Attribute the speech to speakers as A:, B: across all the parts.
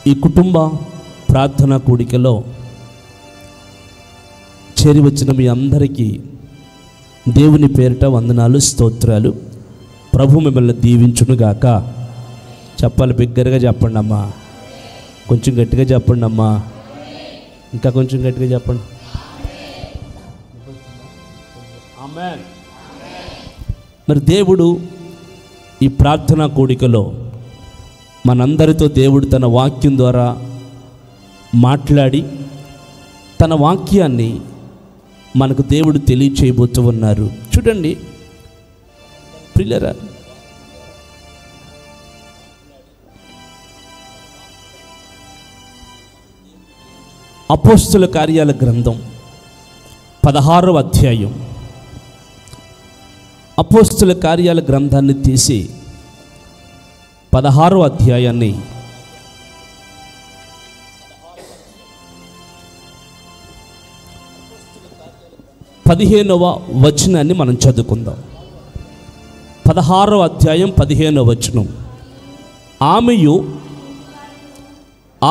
A: ఈ కుటుంబ ప్రార్థనా కూడికలో చేరి వచ్చిన మీ అందరికీ దేవుని పేరిట వందనాలు, స్తోత్రాలు. ప్రభు మిమ్మల్ని దీవించునుగాక. చెప్పాలి, బిగ్గరగా చెప్పండి అమ్మా, కొంచెం గట్టిగా చెప్పండి అమ్మా, ఇంకా కొంచెం గట్టిగా చెప్పండి. ఆమేన్. మరి దేవుడు ఈ ప్రార్థనా కూడికలో మనందరితో దేవుడు తన వాక్యం ద్వారా మాట్లాడి తన వాక్యాన్ని మనకు దేవుడు తెలియచేయబోతూ ఉన్నారు. చూడండి ప్రియులారా, అపోస్తుల కార్యాల గ్రంథం 16వ అధ్యాయం. అపోస్తుల కార్యాల గ్రంథాన్ని తీసి 16వ అధ్యాయాన్ని 15వ వచనాన్ని మనం చదువుకుందాం. 16వ అధ్యాయం 15వ వచనం.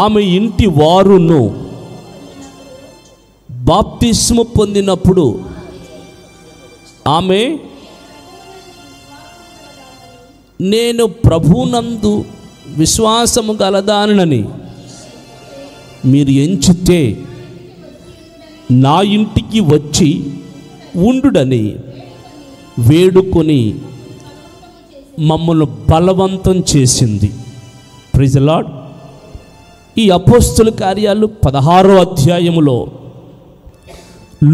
A: ఆమె ఇంటి వారును బాప్తిస్ము పొందినప్పుడు ఆమె, నేను ప్రభునందు విశ్వాసము గలదానని మీరు ఎంచితే నా ఇంటికి వచ్చి ఉండుడని వేడుకొని మమ్మల్ని బలవంతం చేసింది. Praise the lord. ఈ అపోస్తుల కార్యాలు 16వ అధ్యాయములో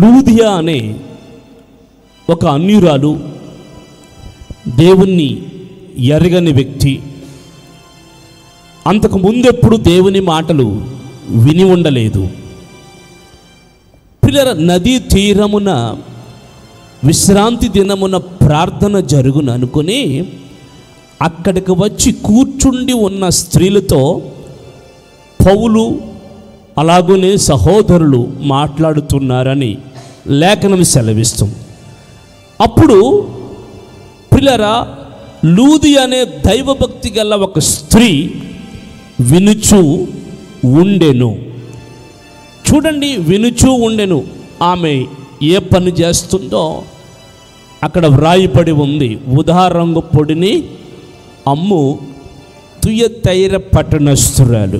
A: లూదియా అనే ఒక అన్యురాలు, దేవుణ్ణి ఎరగని వ్యక్తి, అంతకు ముందెప్పుడు దేవుని మాటలు విని ఉండలేదు. పిల్లల నదీ తీరమున విశ్రాంతి దినమున ప్రార్థన జరుగును అనుకుని అక్కడికి వచ్చి కూర్చుండి ఉన్న స్త్రీలతో పౌలు అలాగునే సహోదరులు మాట్లాడుతున్నారని లేఖనం సెలవిస్తుంది. అప్పుడు పిల్లరా, లూది అనే దైవభక్తి గల ఒక స్త్రీ వినుచూ ఉండెను. చూడండి, వినుచూ ఉండెను. ఆమె ఏ పని చేస్తుందో అక్కడ వ్రాయబడి ఉంది. ఊదా రంగు పొడిని అమ్ము తుయతైర పట్టణస్థురాలు.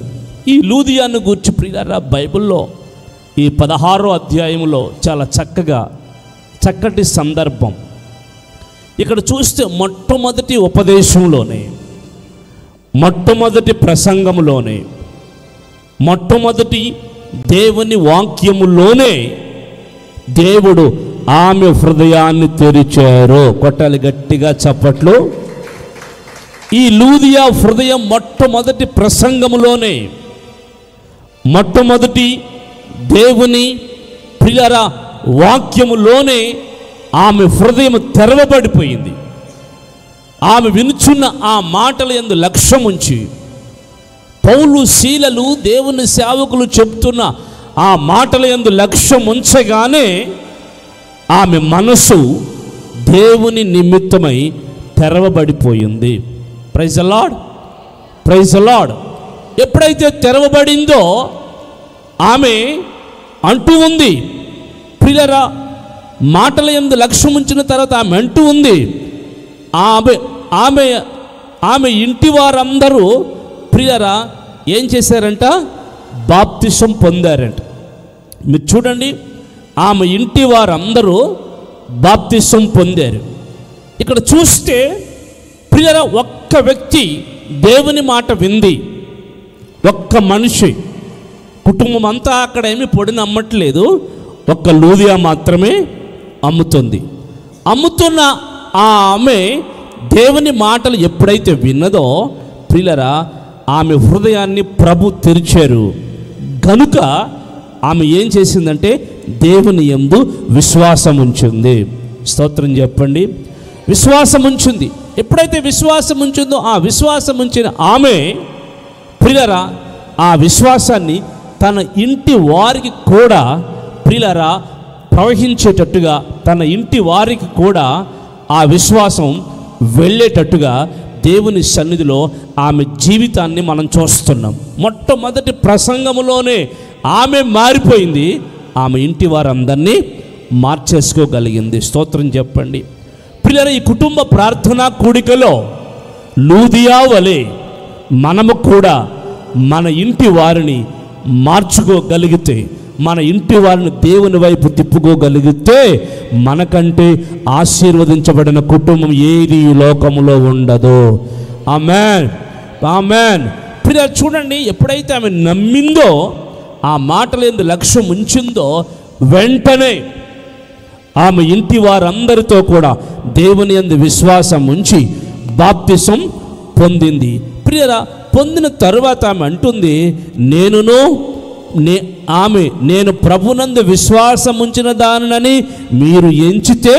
A: ఈ లూదియాను గూర్చి ప్రియులారా బైబిల్లో ఈ 16వ అధ్యాయంలో చాలా చక్కటి సందర్భం. ఇక్కడ చూస్తే మొట్టమొదటి ఉపదేశంలోనే, మొట్టమొదటి ప్రసంగంలోనే, మొట్టమొదటి దేవుని వాక్యములోనే దేవుడు ఆమె హృదయాన్ని తెరిచారు. కొట్టాలి గట్టిగా చప్పట్లు. ఈ లూదియా హృదయం మొట్టమొదటి ప్రసంగములోనే, మొట్టమొదటి దేవుని ప్రియుల వాక్యములోనే ఆమె హృదయం తెరవబడిపోయింది. ఆమె వినుచున్న ఆ మాటల యందు లక్ష్యం ఉంచి పౌలు శీలలు దేవుని సేవకులు చెప్తున్న ఆ మాటల యందు లక్ష్యం ఉంచగానే ఆమె మనసు దేవుని నిమిత్తమై తెరవబడిపోయింది. Praise the Lord, praise the Lord. ఎప్పుడైతే తెరవబడిందో ఆమె అంటూ ఉంది, ప్రియులారా, మాటల యందు లక్ష్యం ఉంచిన తర్వాత ఆమె అంటూ ఉంది, ఆమె ఇంటి వారందరూ ప్రియులారా ఏం చేశారంట? బాప్తిసం పొందారంట. మీరు చూడండి, ఆమె ఇంటి వారందరూ బాప్తిసం పొందారు. ఇక్కడ చూస్తే ప్రియులారా ఒక్క వ్యక్తి దేవుని మాట వింది, ఒక్క మనిషి. కుటుంబం అంతా అక్కడ ఏమి పొడిని అమ్మట్లేదు, ఒక్క లూదియా మాత్రమే అమ్ముతుంది. అమ్ముతున్న ఆ ఆమె దేవుని మాటలు ఎప్పుడైతే విన్నదో ప్రియులారా ఆమె హృదయాన్ని ప్రభు తెరిచారు. కనుక ఆమె ఏం చేసిందంటే దేవుని యందు విశ్వాసం ఉంచింది. స్తోత్రం చెప్పండి. విశ్వాసం ఉంచింది. ఎప్పుడైతే విశ్వాసం ఉంచిందో ఆ విశ్వాసం ఉంచిన ఆమె ప్రియులారా ఆ విశ్వాసాన్ని తన ఇంటి వారికి కూడా ప్రియులారా ప్రవహించేటట్టుగా, తన ఇంటి వారికి కూడా ఆ విశ్వాసం వెళ్ళేటట్టుగా దేవుని సన్నిధిలో ఆమె జీవితాన్ని మనం చూస్తున్నాం. మొట్టమొదటి ప్రసంగంలోనే ఆమె మారిపోయింది. ఆమె ఇంటి వారందరినీ మార్చేసుకోగలిగింది. స్తోత్రం చెప్పండి. పిల్లల, ఈ కుటుంబ ప్రార్థనా కూడికలో లూదియా వలె మనము కూడా మన ఇంటి వారిని మార్చుకోగలిగితే, మన ఇంటి వారిని దేవుని వైపు తిప్పుకోగలిగితే, మనకంటే ఆశీర్వదించబడిన కుటుంబం ఏది ఈ లోకంలో ఉండదు. ఆమేన్, ఆమేన్. పిల్లలు చూడండి, ఎప్పుడైతే ఆమె నమ్మిందో, ఆ మాటలందు లక్ష్యం ఉంచిందో, వెంటనే ఆమె ఇంటి వారందరితో కూడా దేవుని యందు విశ్వాసం ఉంచి బాప్తిసం పొందింది. ప్రియరా, పొందిన తరువాత ఆమె అంటుంది, నేను ప్రభునందు విశ్వాసం ఉంచిన దానిని మీరు ఎంచితే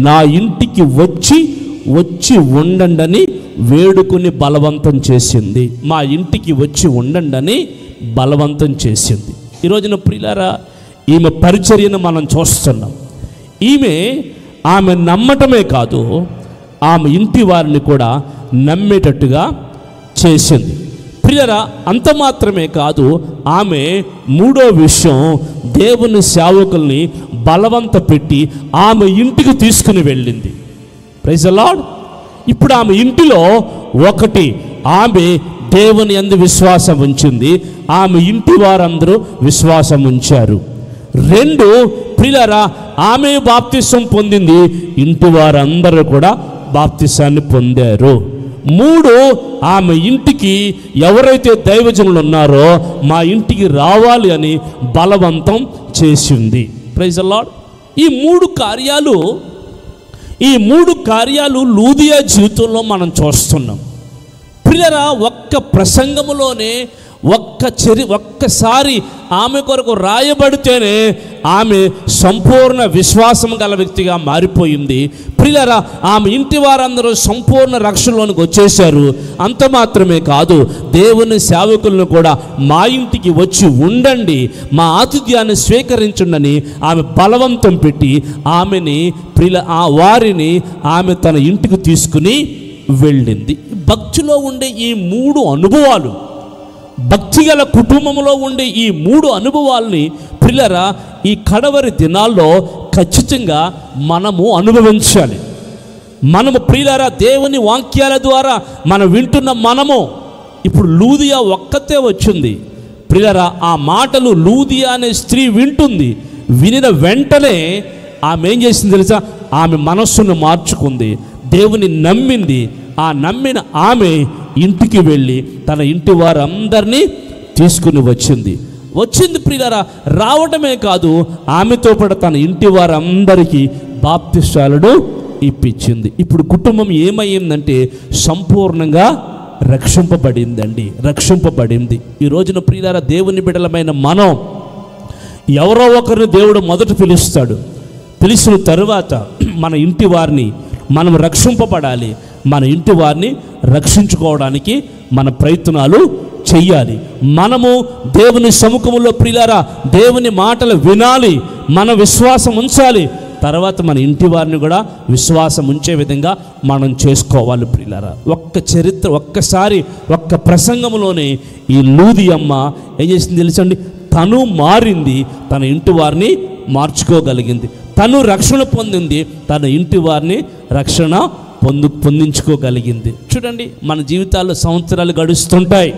A: నా ఇంటికి వచ్చి ఉండండి అని వేడుకుని బలవంతం చేసింది. మా ఇంటికి వచ్చి ఉండండి అని బలవంతం చేసింది. ఈరోజున ప్రియులారా, ఈమె పరిచర్యను మనం చూస్తున్నాం. ఆమె నమ్మటమే కాదు, ఆమె ఇంటి వారిని కూడా నమ్మేటట్టుగా చేసింది. ప్రియరా, అంత మాత్రమే కాదు, ఆమె మూడో విషయం, దేవుని సేవకుల్ని బలవంత పెట్టి ఆమె ఇంటికి తీసుకుని వెళ్ళింది. Praise the lord. ఇప్పుడు ఆమె ఇంటిలో ఒకటి, ఆమె దేవుని యందు విశ్వాసం ఉంచింది, ఆమె ఇంటి వారందరూ విశ్వాసం ఉంచారు. రెండు, ప్రియులారా, ఆమె బాప్తిసం పొందింది, ఇంటి వారందరూ కూడా బాప్తిసాన్ని పొందారు. మూడు, ఆమె ఇంటికి ఎవరైతే దైవజనులు ఉన్నారో మా ఇంటికి రావాలి అని బలవంతం చేసింది. Praise the lord. ఈ మూడు కార్యాలు లూదియా జీవితంలో మనం చూస్తున్నాం. ప్రియులారా, ఒక్క ప్రసంగములోనే ఒక్కసారి ఆమె కొరకు రాయబడితేనే ఆమె సంపూర్ణ విశ్వాసం గల వ్యక్తిగా మారిపోయింది. ప్రియులారా, ఆమె ఇంటి వారందరూ సంపూర్ణ రక్షణలోనికి వచ్చేశారు. అంత మాత్రమే కాదు, దేవుని సేవకులను కూడా మా ఇంటికి వచ్చి ఉండండి, మా ఆతిథ్యాన్ని స్వీకరించండి ఆమె బలవంతం పెట్టి వారిని ఆమె తన ఇంటికి తీసుకుని వెళ్ళింది. భక్తిలో ఉండే ఈ మూడు అనుభవాలు, భక్తిగల కుటుంబంలో ఉండే ఈ మూడు అనుభవాల్ని ప్రియులారా, ఈ కడవరి దినాల్లో ఖచ్చితంగా మనము అనుభవించాలి. మనము ప్రియులారా, దేవుని వాక్యాల ద్వారా మనం వింటున్న మనము, ఇప్పుడు లూదియా ఒక్కతే వచ్చింది. ప్రియులారా, ఆ మాటలు లూదియా అనే స్త్రీ వింటుంది. వినిన వెంటనే ఆమె ఏం చేసింది తెలుసా? ఆమె మనస్సును మార్చుకుంది, దేవుని నమ్మింది. ఆ నమ్మిన ఆమె ఇంటికి వెళ్ళి తన ఇంటి వారందరినీ తీసుకుని వచ్చింది. ప్రియులారా, రావటమే కాదు, ఆమెతో పాటు తన ఇంటి వారందరికీ బాప్తిసాలను ఇప్పించింది. ఇప్పుడు కుటుంబం ఏమయ్యిందంటే సంపూర్ణంగా రక్షింపబడింది. ఈ రోజున ప్రియులారా, దేవుని బిడ్డలమైన మనం ఎవరో ఒకరిని దేవుడు మొదట పిలుస్తాడు. పిలిచిన తరువాత మన ఇంటి వారిని మనం రక్షింపబడాలి. మన ఇంటి వారిని రక్షించుకోవడానికి మన ప్రయత్నాలు చెయ్యాలి. మనము దేవుని సముఖంలో ప్రియులారా దేవుని మాటలు వినాలి, మన విశ్వాసం ఉంచాలి. తర్వాత మన ఇంటి వారిని కూడా విశ్వాసం ఉంచే విధంగా మనం చేసుకోవాలి. ప్రియులారా, ఒక్కసారి ఒక్క ప్రసంగంలోనే ఈ లూదియమ్మ ఏం చేసింది తెలుసండి? తను మారింది, తన ఇంటి వారిని మార్చుకోగలిగింది. తను రక్షణ పొందింది, తన ఇంటి వారిని రక్షణ పొందించుకోగలిగింది. చూడండి, మన జీవితాల్లో సంవత్సరాలు గడుస్తుంటాయి,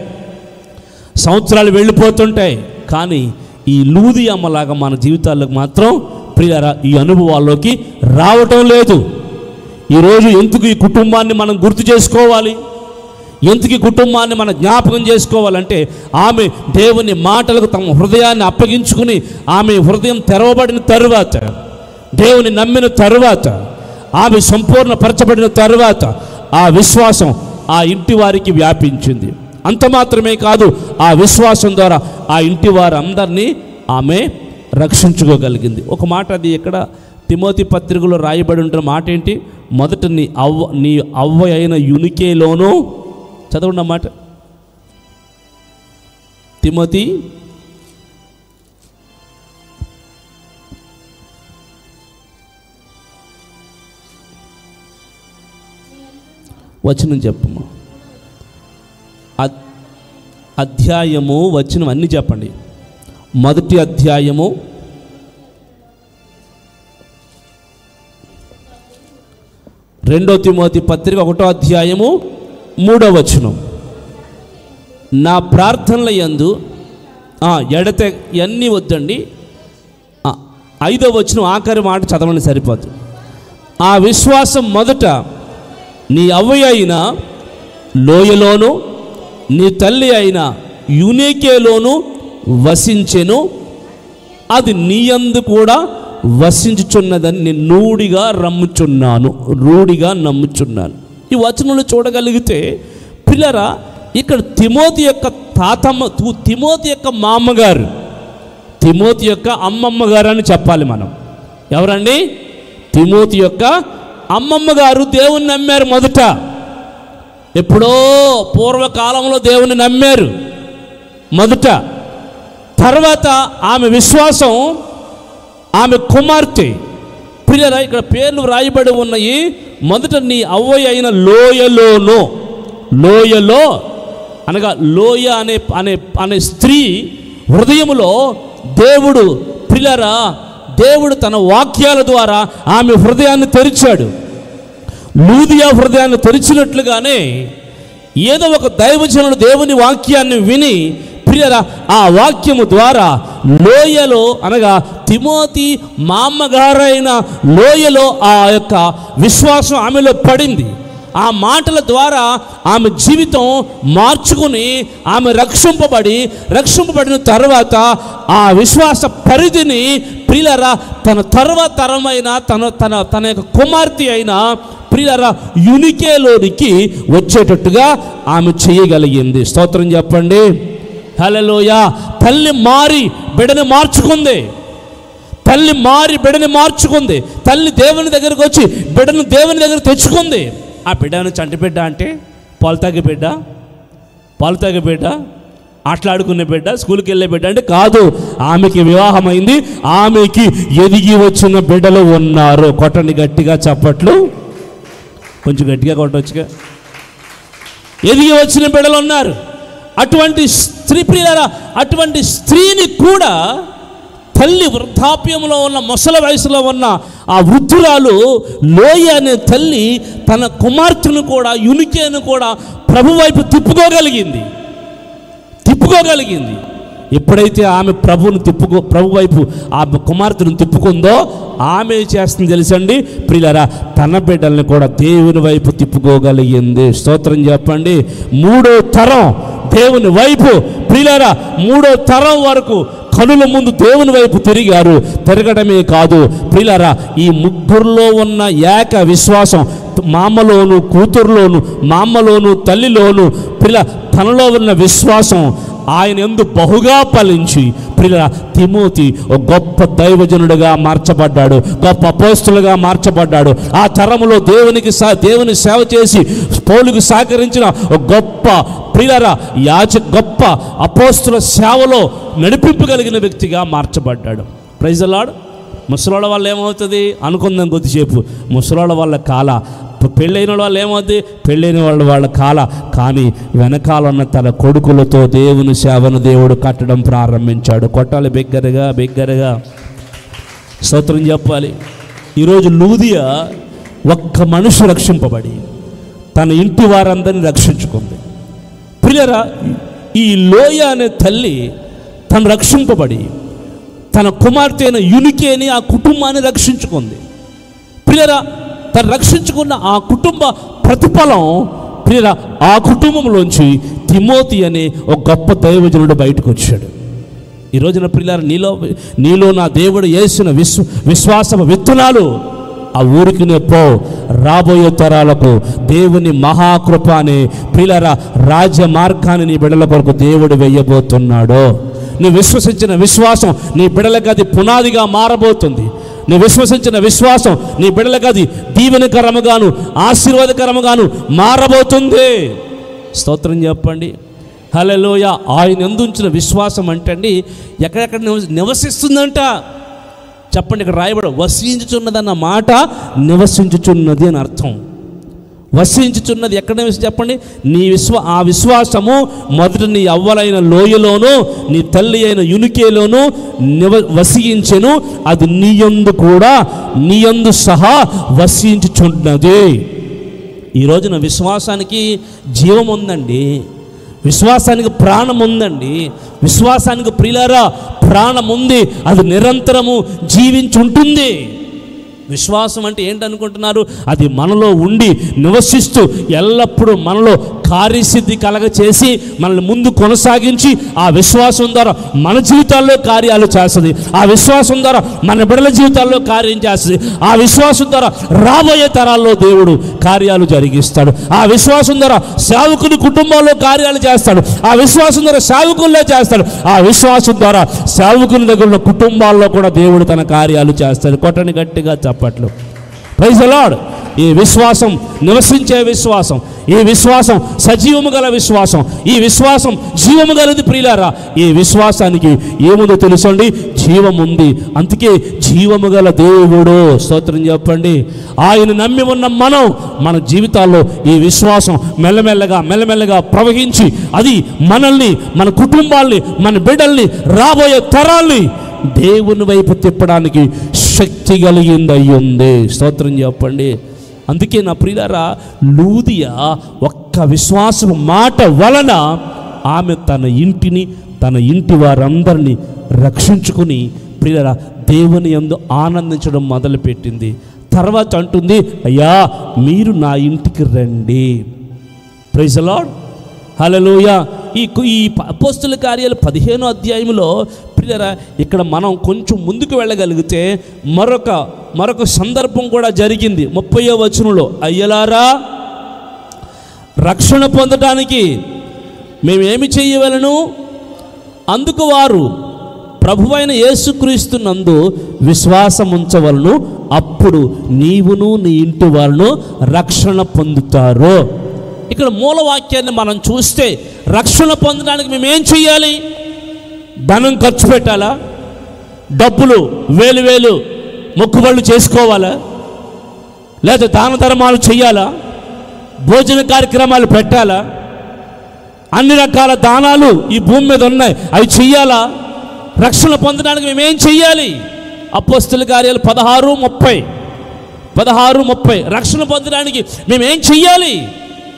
A: సంవత్సరాలు వెళ్ళిపోతుంటాయి. కానీ ఈ లూదియమ్మలాగా మన జీవితాల్లోకి మాత్రం ప్రియులారా ఈ అనుభవాల్లోకి రావటం లేదు. ఈరోజు ఎందుకు ఈ కుటుంబాన్ని మనం గుర్తు చేసుకోవాలి? ఎందుకు ఈ కుటుంబాన్ని మనం జ్ఞాపకం చేసుకోవాలంటే, ఆమె దేవుని మాటలకు తమ హృదయాన్ని అప్పగించుకుని ఆమె హృదయం తెరవబడిన తరువాత, దేవుని నమ్మిన తరువాత, ఆమె సంపూర్ణపరచబడిన తరువాత ఆ విశ్వాసం ఆ ఇంటి వారికి వ్యాపించింది. అంత మాత్రమే కాదు, ఆ విశ్వాసం ద్వారా ఆ ఇంటి వారందరినీ ఆమె రక్షించుకోగలిగింది. ఒక మాట, అది ఎక్కడ తిమోతి పత్రికలో రాయబడి ఉంటున్న మాట ఏంటి? మొదట నీ అవ్వ అయిన యునికేలోనూ, చదవండి అన్నమాట. తిమోతి వచనం చెప్పమ్మా. అధ్యాయము వచనం అన్నీ చెప్పండి. మొదటి అధ్యాయము 2 తిమోతి పత్రిక 1వ అధ్యాయము 3వ వచనం. నా ప్రార్థనల యందు ఎడతే అన్నీ వద్దండి, 5వ వచనం ఆఖరి మాట చదవండి సరిపోదు. ఆ విశ్వాసం మొదట నీ అవ్వ అయిన లోయలోను నీ తల్లి అయిన యూనికేలోను వసించెను, అది నీయందు కూడా వసించుచున్నదని నేను రూఢిగా నమ్ముచున్నాను. ఈ వచనంలో చూడగలిగితే పిల్లరా, ఇక్కడ తిమోతి యొక్క తాతమ్మ, తిమోతి యొక్క మామగారు, తిమోతి యొక్క అమ్మమ్మ గారు అని చెప్పాలి మనం. ఎవరండి? తిమోతి యొక్క అమ్మమ్మ గారు దేవుని నమ్మారు. మొదట ఎప్పుడో పూర్వకాలంలో దేవుని నమ్మారు మొదట. తర్వాత ఆమె విశ్వాసం, ఆమె కుమార్తె, ప్రియరా ఇక్కడ పేర్లు రాయబడి ఉన్నాయి. మొదట నీ అవ్వ అయిన లోయలో అనగా లోయ అనే స్త్రీ హృదయములో దేవుడు, ప్రియరా దేవుడు తన వాక్యాల ద్వారా ఆమె హృదయాన్ని తెరిచాడు. లూదియా హృదయాన్ని తెరిచినట్లుగానే ఏదో ఒక దైవజనుడు దేవుని వాక్యాన్ని విని, ప్రియరా ఆ వాక్యము ద్వారా లోయలో అనగా తిమోతి మా అమ్మగారైన లోయలో ఆ యొక్క విశ్వాసం ఆమెలో పడింది. ఆ మాటల ద్వారా ఆమె జీవితం మార్చుకుని ఆమె రక్షింపబడిన తర్వాత ఆ విశ్వాస పరిధిని ప్రియులారా తన తర్వాత తరమైన తన యొక్క కుమార్తె అయిన ప్రియులారా యూనికేలోనికి వచ్చేటట్టుగా ఆమె చేయగలిగింది. స్తోత్రం చెప్పండి. హల్లెలూయా. తల్లి మారి బిడ్డని మార్చుకుంది. తల్లి దేవుని దగ్గరకు వచ్చి బిడ్డను దేవుని దగ్గర తెచ్చుకుంది. ఆ బిడ్డను చంటి బిడ్డ అంటే పాలు తాగే బిడ్డ, ఆటలాడుకునే బిడ్డ, స్కూల్కి వెళ్ళే బిడ్డ అంటే కాదు. ఆమెకి వివాహమైంది, ఆమెకి ఎదిగి వచ్చిన బిడ్డలు ఉన్నారు. కొట్టండి గట్టిగా చప్పట్లు, కొంచెం గట్టిగా కొట్టవచ్చుగా. ఎదిగి వచ్చిన బిడ్డలు ఉన్నారు. అటువంటి స్త్రీ, ప్రియులారా అటువంటి స్త్రీని కూడా తల్లి వృద్ధాప్యంలో ఉన్న, ముసలి వయసులో ఉన్న ఆ వృద్ధురాలు లోయ అనే తల్లి తన కుమార్తెను కూడా, యూనికేను కూడా ప్రభు వైపు తిప్పుకోగలిగింది. ఎప్పుడైతే ఆమె ప్రభు వైపు ఆ కుమార్తెను తిప్పుకుందో ఆమె చేస్తుంది తెలుసండి ప్రియులారా, తన బిడ్డల్ని కూడా దేవుని వైపు తిప్పుకోగలిగింది. స్తోత్రం చెప్పండి. 3వ తరం దేవుని వైపు, ప్రియులారా 3వ తరం వరకు కనుల ముందు దేవుని వైపు తిరగడమే కాదు ప్రియులారా, ఈ ముగ్గురులో ఉన్న ఏక విశ్వాసం మామలోను, కూతురులోను, మామలోను, తల్లిలోను ప్రియుల తనలో ఉన్న విశ్వాసం ఆయన యందు బహుగా ఫలించి ప్రియులారా తిమోతి ఒక గొప్ప దైవజనుడిగా మార్చబడ్డాడు, గొప్ప అపోస్తలుగా మార్చబడ్డాడు. ఆ తరములో దేవుని సేవ చేసి పౌలుకు సహకరించిన ఒక గొప్ప ప్రియులారా గొప్ప అపోస్తల సేవలో నడిపింపగలిగిన వ్యక్తిగా మార్చబడ్డాడు. Praise the Lord. ముసలోళ్ళ వల్ల ఏమవుతుంది అనుకుందాం కొద్దిసేపు. ముసలోళ్ళ వల్ల కాల, పెళ్ళైన వాళ్ళు ఏమవుతుంది, పెళ్ళైన వాళ్ళ కాల. కానీ వెనకాల ఉన్న తన కొడుకులతో దేవుని సేవను దేవుడు కట్టడం ప్రారంభించాడు. కొట్టాలి బిగ్గరగా స్తోత్రం చెప్పాలి. ఈరోజు లూదియా ఒక్క మనిషి రక్షింపబడి తన ఇంటి వారందరినీ రక్షించుకుంది. ప్రియరా ఈ లోయ అనే తల్లి తను రక్షింపబడి తన కుమార్తె అయిన యూనికేని ఆ కుటుంబాన్ని రక్షించుకుంది. ప్రియరా తను రక్షించుకున్న ఆ కుటుంబ ప్రతిఫలం ప్రియరా ఆ కుటుంబంలోంచి తిమోతి అనే ఒక గొప్ప దైవజనుడు బయటకు వచ్చాడు. ఈ రోజున ప్రియులారా నీలో నా దేవుడు వేసిన విశ్వాస విత్తనాలు ఆ ఊరికి పో, రాబోయే తరాలకు దేవుని మహాకృప అనే ప్రియులారా రాజ్య మార్గాన్ని నీ బిడ్డల కొరకు దేవుడు వెయ్యబోతున్నాడు. నువ్వు విశ్వసించిన విశ్వాసం నీ బిడ్డలకు అది పునాదిగా మారబోతుంది. నువ్వు విశ్వసించిన విశ్వాసం నీ బిడ్డలకు అది దీవెనకరముగాను ఆశీర్వాదకరముగాను మారబోతుంది. స్తోత్రం చెప్పండి. హల్లెలూయా. ఆయన యందుంచిన విశ్వాసం అంటే అండి ఎక్కడెక్కడ నివసిస్తుందంట చెప్పండి. ఇక్కడ రాయబడి వసించుచున్నదన్న మాట నివసించుచున్నది అని అర్థం. వసించుచున్నది ఎక్కడ చెప్పండి? ఆ విశ్వాసము మొదట నీ అవ్వలైన లోయలోను నీ తల్లి అయిన యునికేలోను వసించెను, అది నీయందు కూడా నీయందు సహా వసించుచున్నది. ఈ రోజున విశ్వాసానికి జీవం ఉందండి, విశ్వాసానికి ప్రాణం ఉందండి, విశ్వాసానికి ప్రియులారా ప్రాణం ఉంది, అది నిరంతరము జీవించుంటుంది. విశ్వాసం అంటే ఏంటనుకుంటున్నారు? అది మనలో ఉండి నివసిస్తూ ఎల్లప్పుడూ మనలో కార్యసిద్ధి కలగ చేసి మనల్ని ముందు కొనసాగించి ఆ విశ్వాసం ద్వారా మన జీవితాల్లో కార్యాలు చేస్తుంది, ఆ విశ్వాసం ద్వారా మన బిడ్డల జీవితాల్లో కార్యం చేస్తుంది, ఆ విశ్వాసం ద్వారా రాబోయే తరాల్లో దేవుడు కార్యాలు జరిగిస్తాడు, ఆ విశ్వాసం ద్వారా సేవకుని కుటుంబాల్లో కార్యాలు చేస్తాడు, ఆ విశ్వాసం ద్వారా సేవకుల్లో చేస్తాడు, ఆ విశ్వాసం ద్వారా సేవకుని దగ్గర ఉన్న కుటుంబాల్లో కూడా దేవుడు తన కార్యాలు చేస్తాడు. కొట్టని గట్టిగా చెప్పట్లు. Praise the lord. ఈ విశ్వాసం నివసించే విశ్వాసం, ఈ విశ్వాసం సజీవము గల విశ్వాసం, ఈ విశ్వాసం జీవము గలది ప్రియులారా. ఈ విశ్వాసానికి ఏముందో తెలుసండి? జీవం ఉంది. అందుకే జీవము గల దేవుడు, స్తోత్రం చెప్పండి. ఆయన నమ్మి ఉన్న మనం మన జీవితాల్లో ఈ విశ్వాసం మెల్లమెల్లగా ప్రవహించి అది మనల్ని, మన కుటుంబాల్ని, మన బిడ్డల్ని, రాబోయే తరాల్ని దేవుని వైపు తిప్పడానికి శక్తి కలిగింది అయ్యింది. స్తోత్రం చెప్పండి. అందుకే నా ప్రియులారా, లూదియా ఒక్క విశ్వాసం మాట వలన ఆమె తన ఇంటిని, తన ఇంటి వారందరినీ రక్షించుకుని ప్రియులారా దేవుని యందు ఆనందించడం మొదలుపెట్టింది. తర్వాత అంటుంది, అయ్యా మీరు నా ఇంటికి రండి. ప్రైజ్ ది లార్డ్, హల్లెలూయా. ఈ అపోస్తుల కార్యాలు 15వ అధ్యాయంలో ప్రియులారా ఇక్కడ మనం కొంచెం ముందుకు వెళ్ళగలిగితే మరొక సందర్భం కూడా జరిగింది. 30వ వచనంలో, అయ్యలారా రక్షణ పొందడానికి మేమేమి చేయవలను? అందుకు వారు ప్రభువైన యేసుక్రీస్తునందు విశ్వాసం ఉంచవలను, అప్పుడు నీవును నీ ఇంటి వారును రక్షణ పొందుతారు. ఇక్కడ మూలవాక్యాన్ని మనం చూస్తే రక్షణ పొందడానికి మేమేం చేయాలి? ధనం ఖర్చు పెట్టాలా? డబ్బులు వేలు మొక్కుబళ్ళు చేసుకోవాలా? లేదా దాన ధర్మాలు చేయాలా? భోజన కార్యక్రమాలు పెట్టాలా? అన్ని రకాల దానాలు ఈ భూమి మీద ఉన్నాయి, అవి చెయ్యాలా? రక్షణ పొందడానికి మేమేం చెయ్యాలి? అపోస్తుల కార్యాలు 16:30 రక్షణ పొందడానికి మేమేం చెయ్యాలి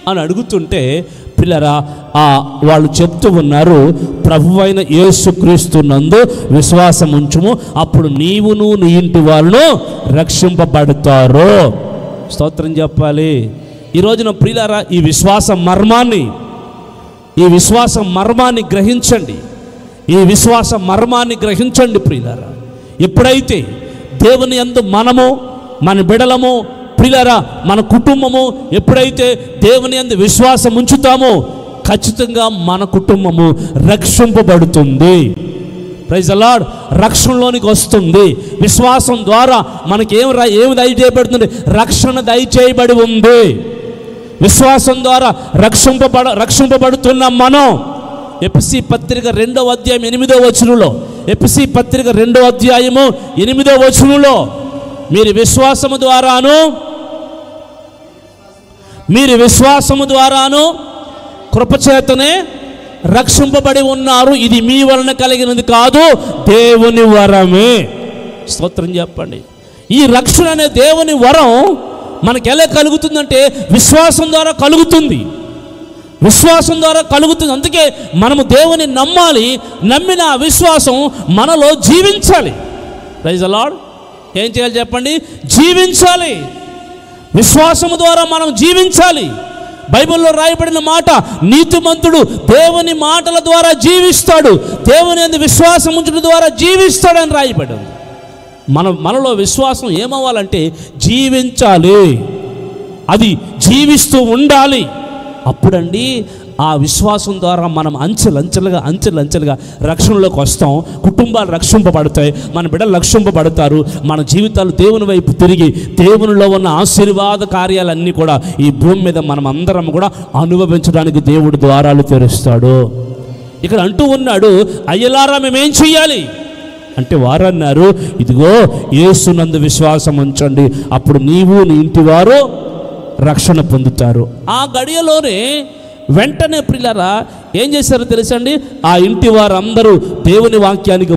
A: అని అడుగుతుంటే పిల్లరా వాళ్ళు చెప్తూ ఉన్నారు, ప్రభువైన యేసుక్రీస్తునందు విశ్వాసం ఉంచుము, అప్పుడు నీవును నీ ఇంటి వాళ్ళను రక్షింపబడతారు. స్తోత్రం చెప్పాలి. ఈ రోజున ప్రియులారా ఈ విశ్వాస మర్మాన్ని గ్రహించండి, ఈ విశ్వాస మర్మాన్ని గ్రహించండి ప్రియులారా. ఎప్పుడైతే దేవుని యందు మనము, మన బిడలము ప్రియులారా, మన కుటుంబము ఎప్పుడైతే దేవుని యందు విశ్వాసం ఉంచుతామో ఖచ్చితంగా మన కుటుంబము రక్షింపబడుతుంది. Praise the Lord. రక్షణలోనికి వస్తుంది. విశ్వాసం ద్వారా మనకి ఏమి దయచేయబడుతుంది? రక్షణ దయచేయబడి ఉంది. విశ్వాసం ద్వారా రక్షింపబడుతున్న మనం ఎఫెసీ పత్రిక 2వ అధ్యాయం 8వ వచనంలో, ఎఫెసీ పత్రిక 2వ అధ్యాయము 8వ వచనంలో మీరు విశ్వాసము ద్వారాను కృపచేతనే రక్షింపబడి ఉన్నారు, ఇది మీ వలన కలిగినది కాదు, దేవుని వరమే. స్తోత్రం చెప్పండి. ఈ రక్షణ అనే దేవుని వరం మనకి ఎలా కలుగుతుందంటే విశ్వాసం ద్వారా కలుగుతుంది. అందుకే మనము దేవుని నమ్మాలి, నమ్మిన ఆ విశ్వాసం మనలో జీవించాలి. Praise the lord. ఏం చేయాలి చెప్పండి? జీవించాలి. విశ్వాసము ద్వారా మనం జీవించాలి. బైబిల్లో రాయబడిన మాట, నీతిమంతుడు దేవుని మాటల ద్వారా జీవిస్తాడు, దేవుని యందు విశ్వాసం ఉంచడం ద్వారా జీవిస్తాడని రాయబడింది. మనలో విశ్వాసం ఏమవ్వాలంటే జీవించాలి, అది జీవిస్తూ ఉండాలి. అప్పుడండి ఆ విశ్వాసం ద్వారా మనం అంచెలంచెలుగా రక్షణలోకి వస్తాం. కుటుంబాలు రక్షింపబడతాయి, మన బిడ్డలు రక్షింపబడతారు, మన జీవితాలు దేవుని వైపు తిరిగి దేవునిలో ఉన్న ఆశీర్వాద కార్యాలన్నీ కూడా ఈ భూమి మీద మనం అందరం కూడా అనుభవించడానికి దేవుడు ద్వారాలు తెరుస్తాడు. ఇక్కడ అంటూ ఉన్నాడు, అయ్యలారా మేమేం చెయ్యాలి అంటే వారు అన్నారు, ఇదిగో యేసునందు విశ్వాసం ఉంచండి, అప్పుడు నీవు నీ ఇంటి వారు రక్షణ పొందుతారు. ఆ గడియలోనే వెంటనే ప్రియులారా ఏం చేశారో తెలుసండి, ఆ ఇంటి వారందరూ దేవుని వాక్యానికి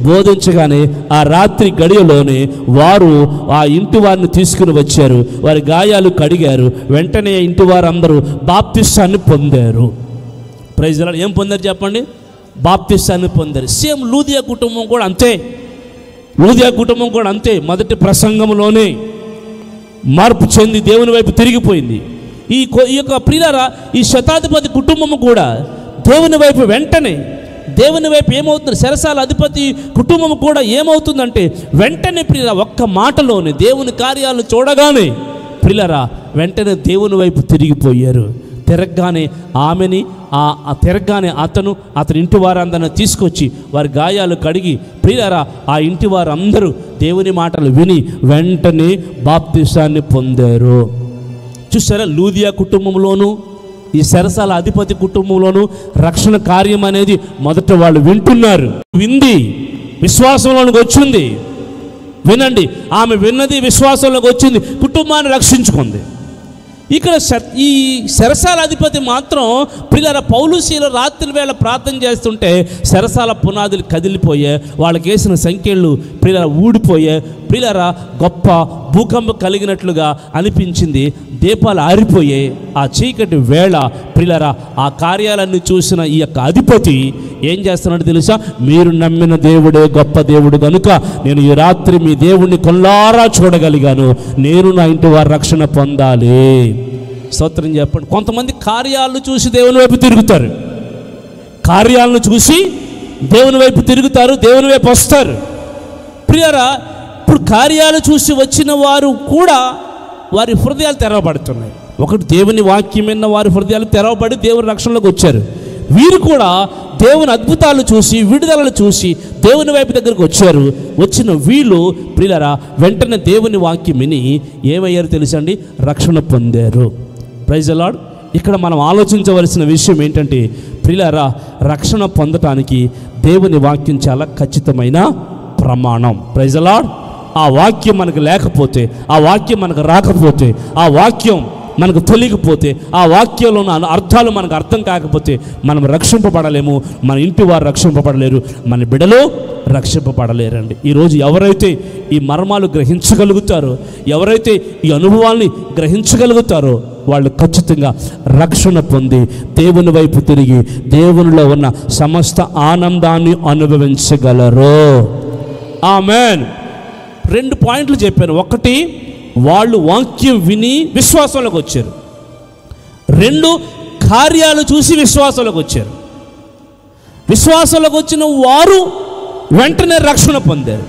A: బోధించగానే ఆ రాత్రి గడియలోనే వారు ఆ ఇంటి వారిని తీసుకుని వచ్చారు. వారి గాయాలు కడిగారు. వెంటనే ఇంటి వారందరూ బాప్తిస్మాన్ని పొందారు. Praise the lord. ఏం పొందారు చెప్పండి? బాప్తిస్మాన్ని పొందారు. సేమ్ లూదియా కుటుంబం కూడా అంతే. మొదటి ప్రసంగంలోనే మార్పు చెంది దేవుని వైపు తిరిగిపోయింది. ఈ యొక్క ప్రియులారా ఈ శతాధిపతి కుటుంబము కూడా దేవుని వైపు ఏమవుతుంది, చెరసాల అధిపతి కుటుంబము కూడా ఏమవుతుందంటే వెంటనే ప్రియులారా ఒక్క మాటలోనే దేవుని కార్యాలు చూడగానే ప్రియులారా వెంటనే దేవుని వైపు తిరిగిపోయారు. తిరగగానే అతని ఇంటి వారందరిని తీసుకొచ్చి వారి గాయాలు కడిగి ప్రియులారా ఆ ఇంటి వారందరూ దేవుని మాటలు విని వెంటనే బాప్తిసాన్ని పొందారు. చూసారా, లూదియా కుటుంబంలోను ఈ చెరసాల అధిపతి కుటుంబంలోను రక్షణ కార్యం అనేది మొదట వాళ్ళు వింటున్నారు. వింది విశ్వాసంలోనికి వచ్చింది. వినండి, ఆమె విన్నది విశ్వాసంలోకి వచ్చింది, కుటుంబాన్ని రక్షించుకుంది. ఇక్కడ ఈ చెరసాల అధిపతి మాత్రం ప్రియులారా పౌలు శీల రాత్రి వేళ ప్రార్థన చేస్తుంటే చెరసాల పునాదులు కదిలిపోయే, వాళ్ళకి వేసిన సంఖ్యలు ప్రియులారా ఊడిపోయే, ప్రియులారా గొప్ప భూకంపం కలిగినట్లుగా అనిపించింది. దీపాలు ఆరిపోయే ఆ చీకటి వేళ ప్రియులారా ఆ కార్యాలన్నీ చూసిన ఈ యొక్క అధిపతి ఏం చేస్తున్నాడో తెలుసా? మీరు నమ్మిన దేవుడే గొప్ప దేవుడు కనుక నేను ఈ రాత్రి మీ దేవుణ్ణి కొల్లారా చూడగలిగాను. నేను నా ఇంటి వారి రక్షణ పొందాలి. స్తోత్రం చెప్పండి. కొంతమంది కార్యాలను చూసి దేవుని వైపు తిరుగుతారు, దేవుని వైపు వస్తారు. ప్రియులారా ఇప్పుడు కార్యాలు చూసి వచ్చిన వారు కూడా వారి హృదయాలు తెరవబడుతున్నాయి. ఒకటి దేవుని వాక్యం విన్న వారి హృదయాలు తెరవబడి దేవుని రక్షణలోకి వచ్చారు. వీరు కూడా దేవుని అద్భుతాలు చూసి విడుదలను చూసి దేవుని వైపు దగ్గరకు వచ్చారు. వచ్చిన వీళ్ళు ప్రియులారా వెంటనే దేవుని వాక్యం విని ఏమయ్యారు తెలుసండి? రక్షణ పొందారు. Praise the lord. ఇక్కడ మనం ఆలోచించవలసిన విషయం ఏంటంటే ప్రియులారా రక్షణ పొందటానికి దేవుని వాక్యం చాలా ఖచ్చితమైన ప్రమాణం. Praise the lord. ఆ వాక్యం మనకు లేకపోతే, ఆ వాక్యం మనకు రాకపోతే, ఆ వాక్యం మనకు తెలియకపోతే, ఆ వాక్యంలో ఉన్న అర్థాలు మనకు అర్థం కాకపోతే మనం రక్షింపబడలేము. మన ఇంటి వారు రక్షింపబడలేరు, మన బిడ్డలు రక్షింపబడలేరండి. ఈరోజు ఎవరైతే ఈ మర్మాలు గ్రహించగలుగుతారో, ఎవరైతే ఈ అనుభవాల్ని గ్రహించగలుగుతారో వాళ్ళు ఖచ్చితంగా రక్షణ పొంది దేవుని వైపు తిరిగి దేవునిలో ఉన్న సమస్త ఆనందాన్ని అనుభవించగలరు. ఆమేన్. 2 పాయింట్లు చెప్పాను. ఒకటి, వాళ్ళు వాక్యం విని విశ్వాసంలోకి వచ్చారు. 2, కార్యాలు చూసి విశ్వాసంలోకి వచ్చారు. విశ్వాసంలోకి వచ్చిన వారు వెంటనే రక్షణ పొందారు.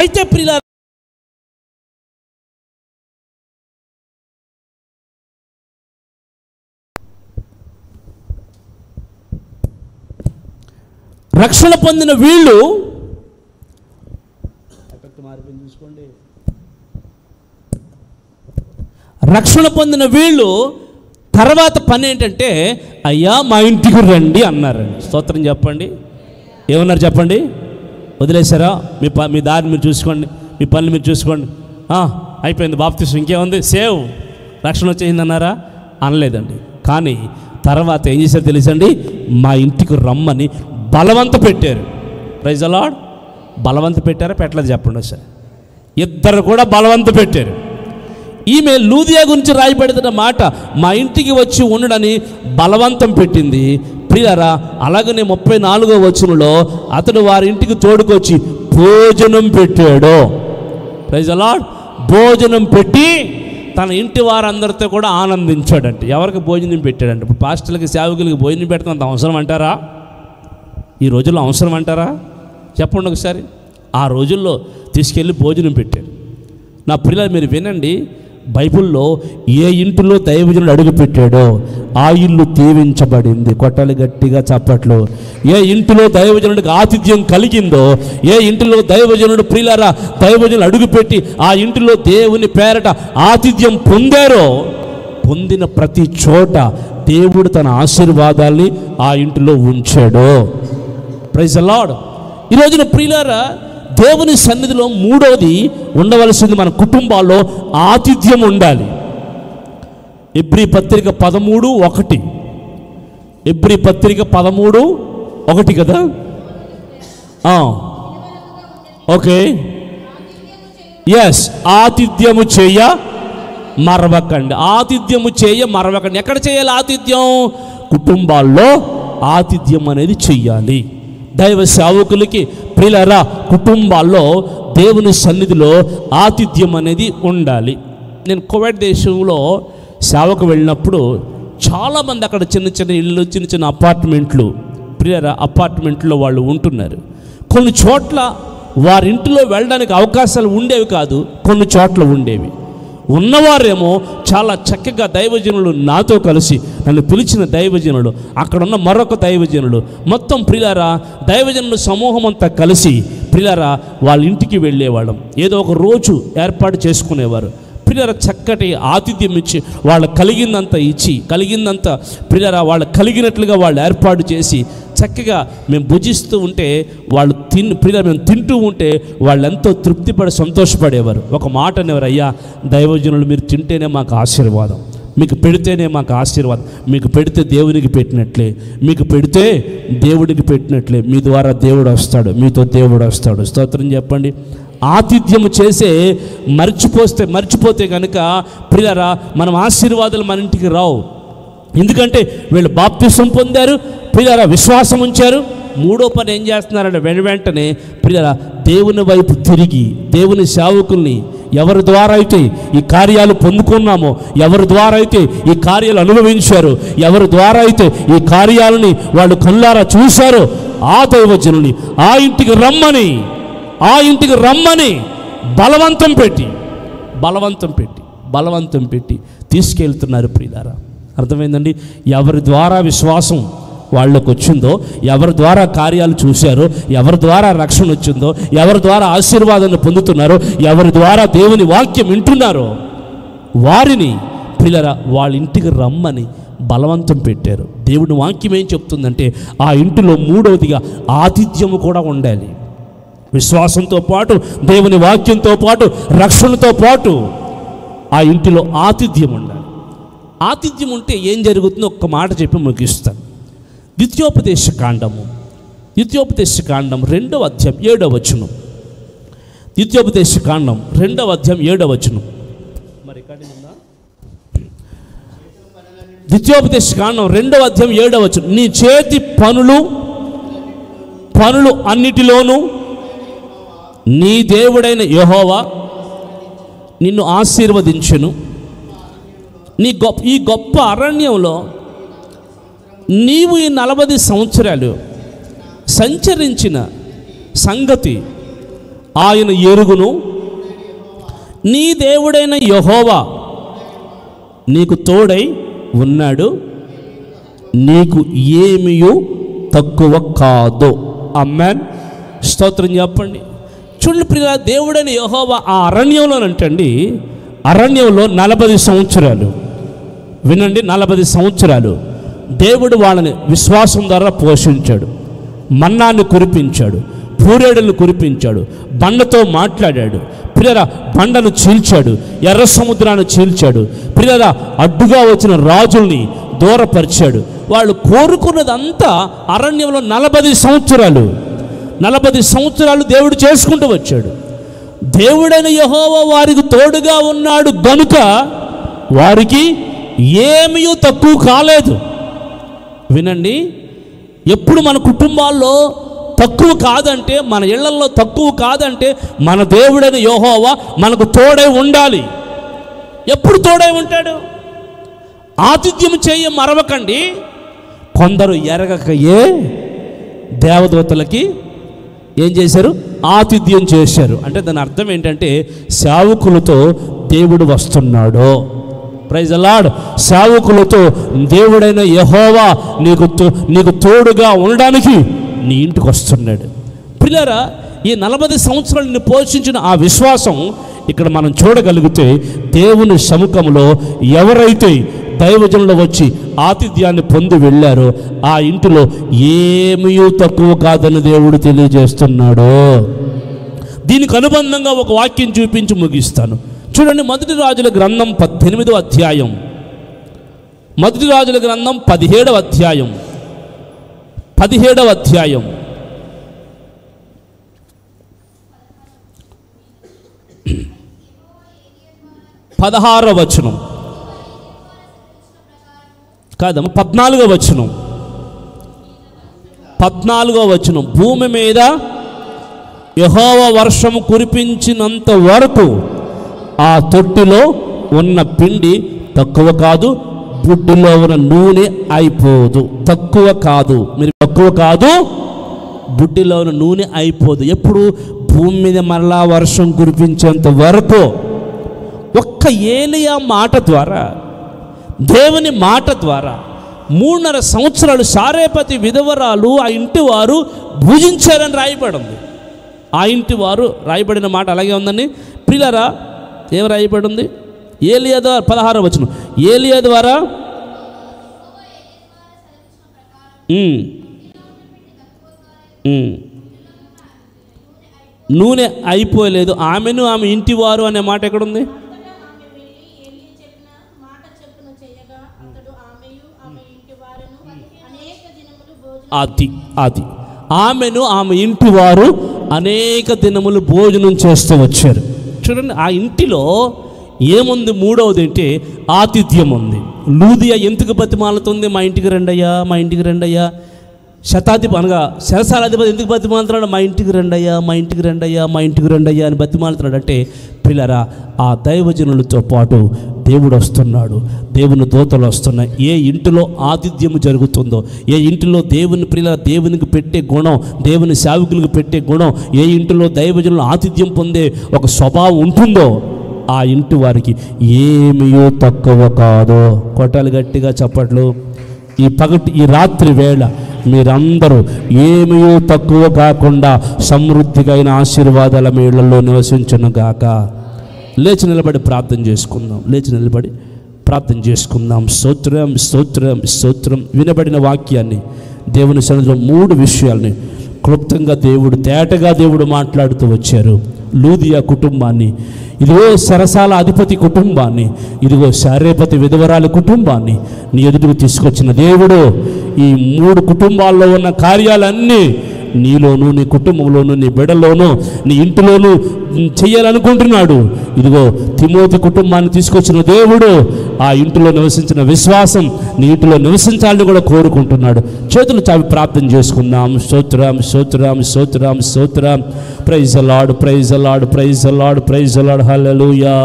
A: అయితే ప్రియులారా రక్షణ పొందిన వీళ్ళు తర్వాత పని ఏంటంటే అయ్యా మా ఇంటికి రండి అన్నారండి. స్తోత్రం చెప్పండి. ఏమన్నారు చెప్పండి? వదిలేశారా? మీ దారి మీరు చూసుకోండి, మీ పనులు మీరు చూసుకోండి, అయిపోయింది బాప్తిసం, ఇంకేముంది, సేవ్, రక్షణ వచ్చేసిందన్నారా? అనలేదండి. కానీ తర్వాత ఏం చేశారు తెలుసండి? మా ఇంటికి రమ్మని బలవంత పెట్టారు. Praise the lord. బలవంత పెట్టారా పెట్టలేదు చెప్పండి ఒకసారి. ఇద్దరు కూడా బలవంత పెట్టారు. ఈమె లూదియా గురించి రాయబడిన మాట మా ఇంటికి వచ్చి ఉండడని బలవంతం పెట్టింది. ప్రియులారా అలాగనే 34వ వచనంలో అతడు వారి ఇంటికి తోడుకొచ్చి భోజనం పెట్టాడు. Praise the lord. భోజనం పెట్టి తన ఇంటి వారందరితో కూడా ఆనందించాడంటే. ఎవరికి భోజనం పెట్టాడంటే? ఇప్పుడు పాస్టర్లకి సేవకులకి భోజనం పెట్టడం అంత అవసరం అంటారా? ఈ రోజుల్లో అవసరం అంటారా? చెప్పండి ఒకసారి. ఆ రోజుల్లో తీసుకెళ్ళి భోజనం పెట్టాడు. నా ప్రియులారా మీరు వినండి, బైబిల్లో ఏ ఇంటిలో దైవజనుడు అడుగు పెట్టాడో ఆ ఇల్లు దీవించబడింది. కొట్టాలి గట్టిగా చప్పట్లు. ఏ ఇంటిలో దైవజనుడికి ఆతిథ్యం కలిగిందో, ఏ ఇంటిలో దైవజనుడు ప్రియులారా దైవజనుడు అడుగుపెట్టి ఆ ఇంటిలో దేవుని పేరట ఆతిథ్యం పొందారో, పొందిన ప్రతి చోట దేవుడు తన ఆశీర్వాదాల్ని ఆ ఇంటిలో ఉంచాడు. Praise the lord. ఈ రోజున ప్రియులారా దేవుని సన్నిధిలో మూడవది ఉండవలసింది, మన కుటుంబాల్లో ఆతిథ్యం ఉండాలి. ఎబ్రీ పత్రిక 13:1, ఎబ్రీ పత్రిక 13:1 కదా. ఓకే, ఎస్, ఆతిథ్యము చేయ మరవకండి. ఆతిథ్యము చేయ మరవకండి. ఎక్కడ చేయాలి ఆతిథ్యం? కుటుంబాల్లో ఆతిథ్యం అనేది చెయ్యాలి. దైవ సేవకులకి ప్రియులారా, కుటుంబాల్లో దేవుని సన్నిధిలో ఆతిథ్యం అనేది ఉండాలి. నేను కువైట్ దేశంలో సేవకు వెళ్ళినప్పుడు చాలామంది అక్కడ చిన్న చిన్న ఇళ్ళు, చిన్న చిన్న అపార్ట్మెంట్లు, ప్రియులారా, అపార్ట్మెంట్లో వాళ్ళు ఉంటున్నారు. కొన్ని చోట్ల వారింటిలో వెళ్ళడానికి అవకాశాలు ఉండేవి కాదు, కొన్ని చోట్ల ఉండేవి. ఉన్నవారేమో చాలా చక్కగా దైవజనులు నాతో కలిసి, నన్ను పిలిచిన దైవజనులు, అక్కడున్న మరొక దైవజనులు, మొత్తం ప్రియులారా దైవజనులు సమూహం అంతా కలిసి ప్రియులారా వాళ్ళ ఇంటికి వెళ్ళేవాళ్ళం. ఏదో ఒక రోజు ఏర్పాటు చేసుకునేవారు. ప్రియులారా చక్కటి ఆతిథ్యం ఇచ్చి, వాళ్ళకి కలిగిందంతా ఇచ్చి, కలిగిందంతా ప్రియులారా వాళ్ళు కలిగినట్లుగా వాళ్ళు ఏర్పాటు చేసి చక్కగా మేము భుజిస్తూ ఉంటే, వాళ్ళు ప్రియులారా మేము తింటూ ఉంటే వాళ్ళు ఎంతో తృప్తిపడి సంతోషపడేవారు. ఒక మాట అనేవారు, అయ్యా దైవజనులు మీరు తింటేనే మాకు ఆశీర్వాదం, మీకు పెడితేనే మాకు ఆశీర్వాదం, మీకు పెడితే దేవునికి పెట్టినట్లే, మీకు పెడితే దేవుడికి పెట్టినట్లే, మీ ద్వారా దేవుడు వస్తాడు, మీతో దేవుడు వస్తాడు. స్తోత్రం చెప్పండి. ఆతిథ్యము చేసే మర్చిపోతే కనుక ప్రియులారా మనం ఆశీర్వాదాలు మన ఇంటికి రావు. ఎందుకంటే వీళ్ళు బాప్తిసం పొందారు, ప్రియులారా విశ్వాసం ఉంచారు. మూడో పని ఏం చేస్తున్నారంటే వెంటనే ప్రియులారా దేవుని వైపు తిరిగి, దేవుని సేవకుల్ని ఎవరి ద్వారా అయితే ఈ కార్యాలు పొందుకున్నామో, ఎవరి ద్వారా అయితే ఈ కార్యాలు అనుభవించారు, ఎవరి ద్వారా అయితే ఈ కార్యాలని వాళ్ళు కళ్ళారా చూశారో ఆ దైవజనుని ఆ ఇంటికి రమ్మని బలవంతం పెట్టి తీసుకెళ్తున్నారు. ప్రియులారా అర్థమైందండి. ఎవరి ద్వారా విశ్వాసం వాళ్ళకు వచ్చిందో, ఎవరి ద్వారా కార్యాలు చూశారో, ఎవరి ద్వారా రక్షణ వచ్చిందో, ఎవరి ద్వారా ఆశీర్వాదాన్ని పొందుతున్నారో, ఎవరి ద్వారా దేవుని వాక్యం వింటున్నారో వారిని ప్రియులారా వాళ్ళ ఇంటికి రమ్మని బలవంతం పెట్టారు. దేవుని వాక్యం ఏం చెప్తుందంటే ఆ ఇంటిలో మూడవదిగా ఆతిథ్యము కూడా ఉండాలి. విశ్వాసంతో పాటు, దేవుని వాక్యంతో పాటు, రక్షణతో పాటు ఆ ఇంటిలో ఆతిథ్యం ఉండాలి. ఆతిథ్యం ఉంటే ఏం జరుగుతుందో ఒక్క మాట చెప్పి ముగిస్తాను. ద్వితీయోపదేశ కాండం 2వ అధ్యాయం 7వ వచనం. ద్వితీయోపదేశ కాండం 2వ అధ్యాయం 7వ వచనం. మరి ద్వితీయోపదేశ కాండం 2వ అధ్యాయం 7వ వచనం. నీ చేతి పనులు అన్నిటిలోనూ నీ దేవుడైన యెహోవా నిన్ను ఆశీర్వదించును. ఈ గొప్ప అరణ్యంలో నీవు ఈ 40 సంవత్సరాలు సంచరించిన సంగతి ఆయన ఎరుగును. నీ దేవుడైన యెహోవా నీకు తోడై ఉన్నాడు, నీకు ఏమీయూ తక్కువ కాదు. ఆమేన్. స్తోత్రం చెప్పండి. చూడండి ప్రియ, దేవుడైన యెహోవా ఆ అరణ్యంలోనంటండి, అరణ్యంలో 40 సంవత్సరాలు, వినండి, 40 సంవత్సరాలు దేవుడు వాళ్ళని విశ్వాసం ద్వారా పోషించాడు. మన్నాన్ని కురిపించాడు, పూరేడులను కురిపించాడు, బండతో మాట్లాడాడు. ప్రియరా బండను చీల్చాడు, ఎర్ర సముద్రాన్ని చీల్చాడు. ప్రియరా అడ్డుగా వచ్చిన రాజుల్ని దూరపరిచాడు. వాళ్ళు కోరుకున్నదంతా అరణ్యంలో 40 సంవత్సరాలు 40 సంవత్సరాలు దేవుడు చేసుకుంటూ వచ్చాడు. దేవుడైన యెహోవా వారికి తోడుగా ఉన్నాడు గనుక వారికి ఏమీ తక్కువ కాలేదు. వినండి, ఎప్పుడు మన కుటుంబాల్లో తక్కువ కాదంటే, మన ఇళ్లలో తక్కువ కాదంటే మన దేవుడైన యెహోవా మనకు తోడై ఉండాలి. ఎప్పుడు తోడై ఉంటాడు? ఆతిథ్యం చేయ మరవకండి. కొందరు ఎరగకయే దేవదూతలకి ఏం చేశారు? ఆతిథ్యం చేశారు. అంటే దాని అర్థం ఏంటంటే సేవకులతో దేవుడు వస్తున్నాడు. Praise the lord. సేవకులతో దేవుడైన యెహోవా నీకు తోడుగా ఉండడానికి నీ ఇంటికి వస్తున్నాడు. ప్రియులారా, ఈ 40 సంవత్సరాలు నిన్ను పోషించిన ఆ విశ్వాసం ఇక్కడ మనం చూడగలిగితే, దేవుని సముఖంలో ఎవరైతే దైవజనులు వచ్చి ఆతిథ్యాన్ని పొంది వెళ్ళారో ఆ ఇంటిలో ఏమీ తక్కువ కాదని దేవుడు తెలియజేస్తున్నాడు. దీనికి అనుబంధంగా ఒక వాక్యం చూపించి ముగిస్తాను. చూడండి, మొదటి రాజుల గ్రంథం 18వ అధ్యాయం, మొదటి రాజుల గ్రంథం 17వ అధ్యాయం, 16వ వచనం కాదమ్మా, 14వ వచనం, 14వ వచనం. భూమి మీద యెహోవా వర్షము కురిపించినంత వరకు ఆ తొట్టిలో ఉన్న పిండి తక్కువ కాదు, బుడ్డిలో ఉన్న నూనె అయిపోదు. తక్కువ కాదు, మీరు తక్కువ కాదు, బుడ్డిలో ఉన్న నూనె అయిపోదు. ఎప్పుడు? భూమి మీద మరలా వర్షం కురిపించేంత వరకు. ఒక్క ఏలియా మాట ద్వారా, దేవుని మాట ద్వారా 3.5 సంవత్సరాలు సారేపతి విధవరాలు ఆ ఇంటి వారు భుజించారని రాయబడింది. ఆ ఇంటి వారు రాయబడిన మాట అలాగే ఉందండి ప్రియులారా. ఏం రాయబడి ఉంది? ఏలియా ద్వారా 16వ వచనం, ఏలియా ద్వారా నూనె అయిపోలేదు. ఆమెను ఆమె ఇంటి వారు అనే మాట ఎక్కడుంది? అది ఆమెను ఆమె ఇంటి వారు అనేక దినములు భోజనం చేస్తూ వచ్చారు. చూడండి, ఆ ఇంటిలో ఏముంది? 3వది అంటే ఆతిథ్యం ఉంది. లూదియా ఎందుకు బతిమాలుతుంది? మా ఇంటికి రండయ్యా, మా ఇంటికి రండయ్యా. శతాధిపతి అనగా శరసాలాధిపతి ఎందుకు బతిమాలుతున్నాడు? మా ఇంటికి రండయ్యా, మా ఇంటికి రండయ్యా, మా ఇంటికి రండయ్యా అని బతిమాలుతున్నాడు. అంటే పిల్లరా, ఆ దైవజనులతో పాటు దేవుడు వస్తున్నాడు, దేవుని దూతలు వస్తున్నాయి. ఏ ఇంటిలో ఆతిథ్యము జరుగుతుందో, ఏ ఇంటిలో దేవుని పిల్లల దేవునికి పెట్టే గుణం, దేవుని సేవకులకు పెట్టే గుణం, ఏ ఇంటిలో దైవజనులు ఆతిథ్యం పొందే ఒక స్వభావం ఉంటుందో ఆ ఇంటి వారికి ఏమీయో తక్కువ కాదు. కొట్టాలి గట్టిగా చప్పట్లు. ఈ రాత్రి వేళ మీరందరూ ఏమీయో తక్కువ కాకుండా సమృద్ధిగా అయిన ఆశీర్వాదాల మేళ్లలో నివసించును గాక. లేచి నిలబడి ప్రార్థన చేసుకుందాం. లేచి నిలబడి ప్రార్థన చేసుకుందాం. స్తోత్రం, స్తోత్రం, స్తోత్రం. వినబడిన వాక్యాన్ని దేవుని సన్నిధిలో 3 విషయాల్ని క్లుప్తంగా తేటగా దేవుడు మాట్లాడుతూ వచ్చారు. లూదియా కుటుంబాన్ని, ఇదిగో సరసాల అధిపతి కుటుంబాన్ని, ఇదిగో సారేపతి విధవరాలి కుటుంబాన్ని నీ ఎదుటికి తీసుకొచ్చిన దేవుడు ఈ 3 కుటుంబాల్లో ఉన్న కార్యాలన్నీ నీలోను, నీ కుటుంబంలోను, నీ బిడ్డలోను, నీ ఇంటిలోను చెయ్యాలనుకుంటున్నాడు. ఇదిగో తిమోతి కుటుంబాన్ని తీసుకొచ్చిన దేవుడు ఆ ఇంటిలో నివసించిన విశ్వాసం నీ ఇంటిలో నివసించాలని కూడా కోరుకుంటున్నాడు. చేతులు చావి ప్రార్థన చేసుకుందాం. స్తోత్రం, స్తోత్రం, స్తోత్రం, స్తోత్రం. Praise the Lord, praise the Lord, praise the Lord, praise the Lord. Hallelujah.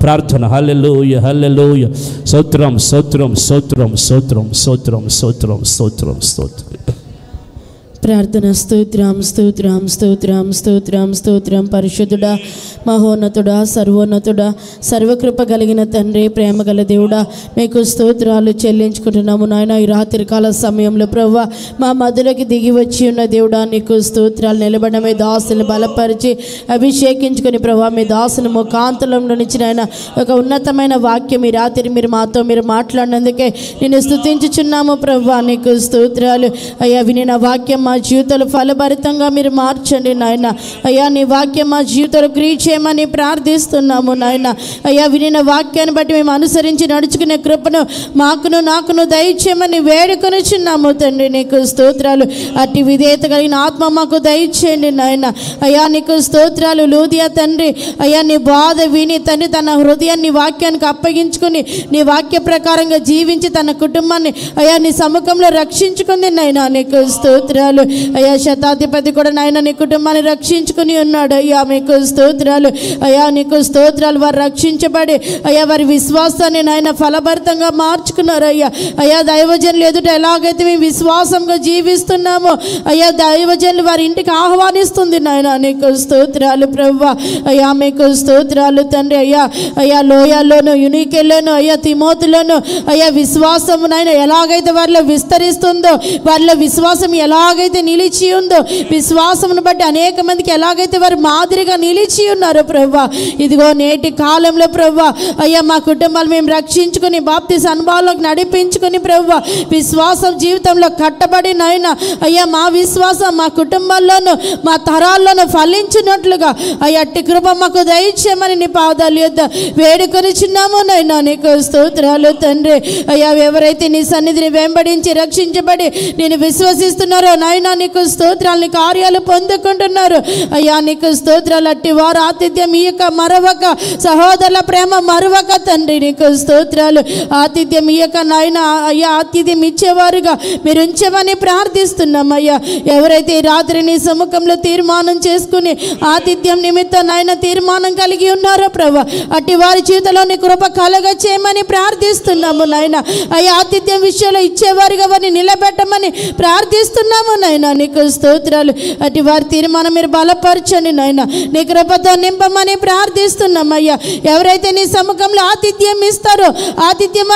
A: ప్రార్థన. హల్లెలూయా, హల్లెలూయా. స్తోత్రం, స్తోత్రం, స్తోత్రం, స్తోత్రం, స్తోత్రం, స్తోత్రం, స్తోత్రం, స్తోత్రం.
B: ప్రార్థన. స్తోత్రం, స్తోత్రం, స్తోత్రం, స్తోత్రం, స్తోత్రం. పరిశుద్ధుడా, మహోన్నతుడా, సర్వోన్నతుడా, సర్వకృప కలిగిన తండ్రి, ప్రేమ గల దేవుడా, మీకు స్తోత్రాలు చెల్లించుకుంటున్నాము నాయన. ఈ రాత్రికాల సమయంలో ప్రభువా మా మధ్యలోకి దిగి వచ్చి ఉన్న దేవుడా, నీకు స్తోత్రాలు. నిలబడిన మీ దాసుని బలపరిచి అభిషేకించుకొని ప్రభువా మీ దాసుని ముఖాంతరంలో నుంచి నాయన ఒక ఉన్నతమైన వాక్యం ఈ రాత్రి మాతో మాట్లాడినందుకే నేను స్తుతించుచున్నాము ప్రభువా. నీకు స్తోత్రాలు అయ్యా. వినిన వాక్యం మా జీవితాలు ఫలభరితంగా మీరు మార్చండి నాయన. అయ్యా, నీ వాక్యం మా జీవితాలు క్రియ చేయమని ప్రార్థిస్తున్నాము నాయన. అయ్యా, వినిన వాక్యాన్ని బట్టి మేము అనుసరించి నడుచుకునే కృపను నాకును దయచేయమని వేడుకొనిచున్నాము తండ్రి. నీకు స్తోత్రాలు. అట్టి విధేయత కలిగిన ఆత్మ మాకు దయచేయండి నాయన. అయ్యా, నీకు స్తోత్రాలు. లూదియా తండ్రి అయ్యా, నీ బాధ విని తండ్రి తన హృదయాన్ని వాక్యానికి అప్పగించుకొని నీ వాక్య ప్రకారంగా జీవించి తన కుటుంబాన్ని అయ్యా నీ సముఖంలో రక్షించుకుంది నాయన. నీకు స్తోత్రాలు. అయ్యా, శతాధిపతి కూడా నాయన నీ కుటుంబాన్ని రక్షించుకుని ఉన్నాడు. అయ్యా, మీకు స్తోత్రాలు. అయ్యా, నీకు స్తోత్రాలు. వారు రక్షించబడి అయ్యా వారి విశ్వాసాన్ని నాయన ఫలభరితంగా మార్చుకున్నారు. అయ్యా, దైవజనులు ఎదుట ఎలాగైతే మేము విశ్వాసంగా జీవిస్తున్నామో అయ్యా, దైవజనులు వారి ఇంటికి ఆహ్వానిస్తుంది నాయన. నీకు స్తోత్రాలు ప్రభువా. అయ్యా, మీకు స్తోత్రాలు తండ్రి. అయ్యా లోయలోను, యునికెలోను, అయ్యా తిమోతిలోను అయ్యా విశ్వాసము నాయన ఎలాగైతే వారిలో విస్తరిస్తుందో, వారిలో విశ్వాసం ఎలాగైతే ఎలాగైతే నిలిచి ఉందో, విశ్వాసమును బట్టి అనేక మందికి ఎలాగైతే వారు మాదిరిగా నిలిచి ఉన్నారో ప్రభువా, ఇదిగో నేటి కాలంలో ప్రభువా అయ్యా మా కుటుంబాలు మేము రక్షించుకుని బాప్తిస్మ అనుభవాల్లోకి నడిపించుకుని ప్రభువా విశ్వాసం జీవితంలో కట్టబడి నాయన అయ్యా మా విశ్వాసం మా కుటుంబాల్లోనూ మా తరాల్లోనూ ఫలించినట్లుగా అయ్యా అట్టి కృప మాకు దయచేయమని నీ పాదాల యొద్ద వేడుకొని చిన్నాము నైనా. నీకు స్తోత్రాలు తండ్రి. అయ్యా ఎవరైతే నీ సన్నిధిని వెంబడించి రక్షించబడి నేను విశ్వసిస్తున్నారో నాయనా నీకు స్తోత్రాలు, నీ కార్యాలు పొందుకుంటున్నారు అయ్యా. నీకు స్తోత్రాలు. అట్టి వారు ఆతిథ్యం ఇయ్యక మరవక, సహోదరుల ప్రేమ మరవక తండ్రి నీకు స్తోత్రాలు. ఆతిథ్యం ఇయ్యక నాయన అయ్యా ఆతిథ్యం ఇచ్చేవారుగా మీరు ఉంచమని ప్రార్థిస్తున్నాం అయ్యా. ఎవరైతే ఈ రాత్రి నీ సముఖంలో తీర్మానం చేసుకుని ఆతిథ్యం నిమిత్తం నాయన తీర్మానం కలిగి ఉన్నారో ప్రభా, అట్టి వారి జీవితంలో నీ కృప కలగ చేయమని ప్రార్థిస్తున్నాము నాయన. అయ్యా ఆతిథ్యం విషయంలో ఇచ్చేవారిగా వారిని నిలబెట్టమని ప్రార్థిస్తున్నాము నాయన. నీకు స్తోత్రాలు. అట్టి వారి తీర్మానం మీరు బలపరచండి నాయన, నీ కృపతో నింపమని ప్రార్థిస్తున్నాం అయ్యా. ఎవరైతే నీ సముఖంలో ఆతిథ్యం ఇస్తారో, ఆతిథ్యం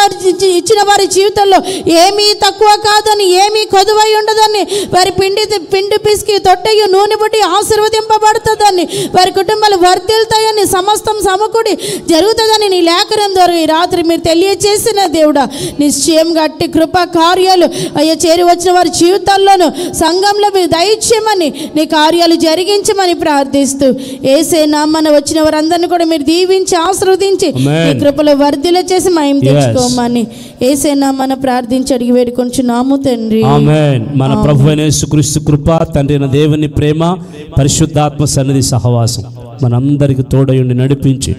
B: ఇచ్చిన వారి జీవితంలో ఏమీ తక్కువ కాదని, ఏమీ కొదువై ఉండదని, వారి పిండి పిసికి తొట్టయ్యు నూనె బట్టి ఆశీర్వదింపబడుతుందని, వారి కుటుంబాలు వర్ధిల్తాయని, సమస్తం సమకూడి జరుగుతుందని నీ లేఖనం ద్వారా ఈ రాత్రి మీరు తెలియజేసిన దేవుడా, నిశ్చయంగా అట్టి కృపా కార్యాలు అయ్యా చేరి వచ్చిన వారి జీవితాల్లోనూ సంఘంలో మీరు దయచేయమని, నీ కార్యాలు జరిగించమని ప్రార్థిస్తూ యేసే నామమున వచ్చిన వారందరినీ కూడా మీరు దీవించి ఆశీర్వదించి నీ కృపలో వర్ధిల్ల చేసి మహిమ తెచ్చుకోమని యేసే నామమున ప్రార్థించి అడిగి వేడుకొంచున్నాము తండ్రి.
A: ఆమేన్. మన ప్రభువైన యేసుక్రీస్తు కృప, తండ్రి అయిన దేవుని ప్రేమ, పరిశుద్ధాత్మ సన్నిధి సహవాసం మనందరికి తోడయుండి నడిపించి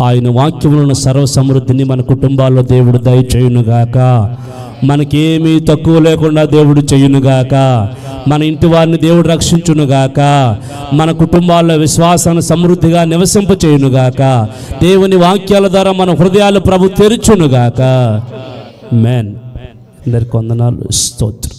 A: ఆయన వాక్యములను సర్వ సమృద్ధిని మన కుటుంబాల్లో దేవుడు దయచేయునుగాక. మనకేమీ తక్కువ లేకుండా దేవుడు చేయునుగాక. మన ఇంటి వారిని దేవుడు రక్షించునుగాక. మన కుటుంబాల్లో విశ్వాసాన్ని సమృద్ధిగా నివసింపచేయునుగాక. దేవుని వాక్యాల ద్వారా మన హృదయాలు ప్రభు తెరుచునుగాక. ఆమేన్. అందరికి వందనాలు. స్తోత్రం.